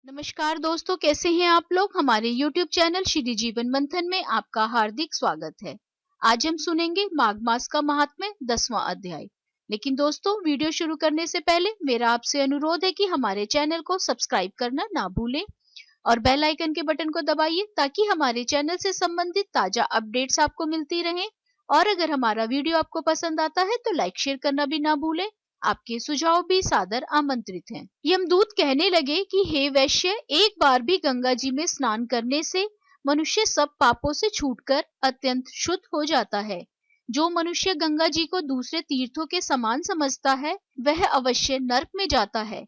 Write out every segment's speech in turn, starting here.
नमस्कार दोस्तों, कैसे हैं आप लोग। हमारे YouTube चैनल श्री जीवन मंथन में आपका हार्दिक स्वागत है। आज हम सुनेंगे माघ मास का महात्म्य 10वां अध्याय। लेकिन दोस्तों, वीडियो शुरू करने से पहले मेरा आपसे अनुरोध है कि हमारे चैनल को सब्सक्राइब करना ना भूलें और बेल आइकन के बटन को दबाइए ताकि हमारे चैनल से संबंधित ताजा अपडेट्स आपको मिलती रहें। और अगर हमारा वीडियो आपको पसंद आता है तो लाइक शेयर करना भी ना भूलें। आपके सुझाव भी सादर आमंत्रित हैं। यमदूत कहने लगे कि हे वैश्य, एक बार भी गंगा जी में स्नान करने से मनुष्य सब पापों से छूटकर अत्यंत शुद्ध हो जाता है। जो मनुष्य गंगा जी को दूसरे तीर्थों के समान समझता है वह अवश्य नरक में जाता है।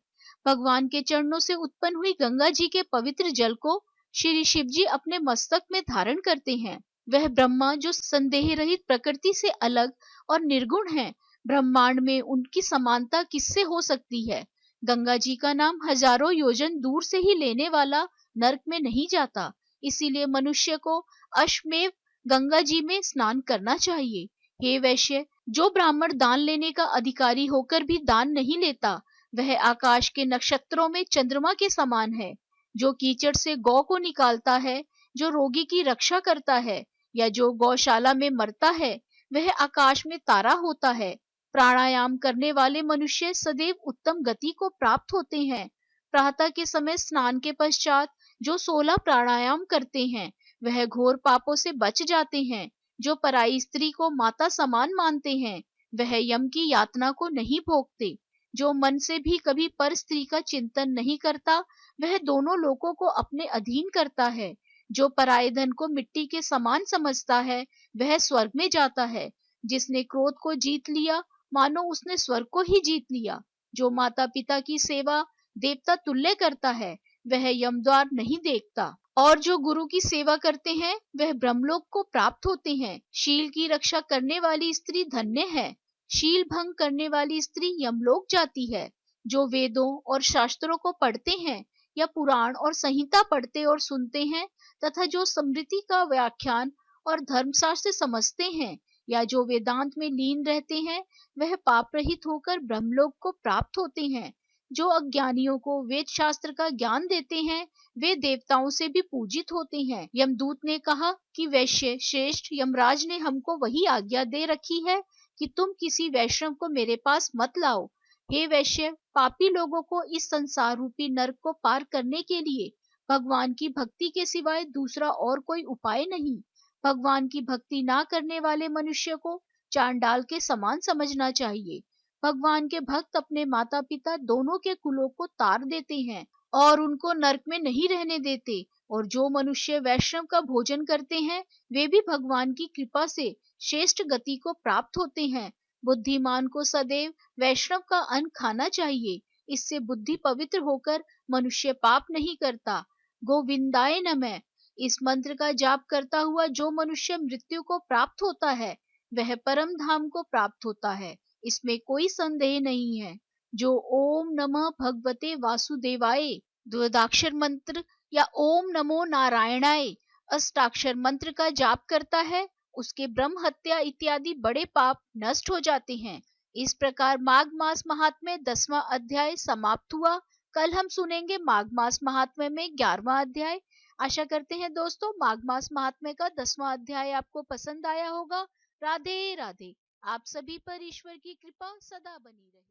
भगवान के चरणों से उत्पन्न हुई गंगा जी के पवित्र जल को श्री शिव जी अपने मस्तक में धारण करते हैं। वह ब्रह्मा जो संदेह रहित प्रकृति से अलग और निर्गुण है, ब्रह्मांड में उनकी समानता किससे हो सकती है। गंगा जी का नाम हजारों योजन दूर से ही लेने वाला नरक में नहीं जाता। इसीलिए मनुष्य को अश्वमेव गंगा जी में स्नान करना चाहिए। हे वैश्य, जो ब्राह्मण दान लेने का अधिकारी होकर भी दान नहीं लेता वह आकाश के नक्षत्रों में चंद्रमा के समान है। जो कीचड़ से गौ को निकालता है, जो रोगी की रक्षा करता है या जो गौशाला में मरता है वह आकाश में तारा होता है। प्राणायाम करने वाले मनुष्य सदैव उत्तम गति को प्राप्त होते हैं। प्रातः के समय स्नान के पश्चात जो 16 प्राणायाम करते हैं वह घोर पापों से बच जाते हैं। जो पराई स्त्री को माता समान मानते हैं वह यम की यातना को नहीं भोगते। जो मन से भी कभी पर स्त्री का चिंतन नहीं करता वह दोनों लोकों को अपने अधीन करता है। जो पराये धन को मिट्टी के समान समझता है वह स्वर्ग में जाता है। जिसने क्रोध को जीत लिया मानो उसने स्वर्ग को ही जीत लिया। जो माता पिता की सेवा देवता तुल्य करता है वह यमद्वार नहीं देखता। और जो गुरु की सेवा करते हैं वह ब्रह्मलोक को प्राप्त होते हैं। शील की रक्षा करने वाली स्त्री धन्य है। शील भंग करने वाली स्त्री यमलोक जाती है। जो वेदों और शास्त्रों को पढ़ते हैं या पुराण और संहिता पढ़ते और सुनते हैं तथा जो स्मृति का व्याख्यान और धर्मशास्त्र समझते हैं या जो वेदांत में लीन रहते हैं वह पाप रहित होकर ब्रह्मलोक को प्राप्त होते हैं। जो अज्ञानियों को वेद शास्त्र का ज्ञान देते हैं वे देवताओं से भी पूजित होते हैं। यमदूत ने कहा कि वैश्य श्रेष्ठ, यमराज ने हमको वही आज्ञा दे रखी है कि तुम किसी वैष्णव को मेरे पास मत लाओ। हे वैश्य, पापी लोगों को इस संसार रूपी नरक को पार करने के लिए भगवान की भक्ति के सिवाय दूसरा और कोई उपाय नहीं। भगवान की भक्ति ना करने वाले मनुष्य को चांडाल के समान समझना चाहिए। भगवान के भक्त अपने माता पिता दोनों के कुलों को तार देते हैं और उनको नरक में नहीं रहने देते। और जो मनुष्य वैष्णव का भोजन करते हैं वे भी भगवान की कृपा से श्रेष्ठ गति को प्राप्त होते हैं। बुद्धिमान को सदैव वैष्णव का अन्न खाना चाहिए। इससे बुद्धि पवित्र होकर मनुष्य पाप नहीं करता। गोविंदाय नमः। इस मंत्र का जाप करता हुआ जो मनुष्य मृत्यु को प्राप्त होता है वह परम धाम को प्राप्त होता है, इसमें कोई संदेह नहीं है। जो ओम नमः भगवते वासुदेवाय द्व्यक्षर मंत्र या ओम नमो नारायणाय अष्टाक्षर मंत्र का जाप करता है उसके ब्रह्म हत्या इत्यादि बड़े पाप नष्ट हो जाते हैं। इस प्रकार माघ मास महात्म्य 10वां अध्याय समाप्त हुआ। कल हम सुनेंगे माघ मास महात्म्य में 11वां अध्याय। आशा करते हैं दोस्तों माघ मास महात्म्य का 10वां अध्याय आपको पसंद आया होगा। राधे राधे। आप सभी पर ईश्वर की कृपा सदा बनी रहे।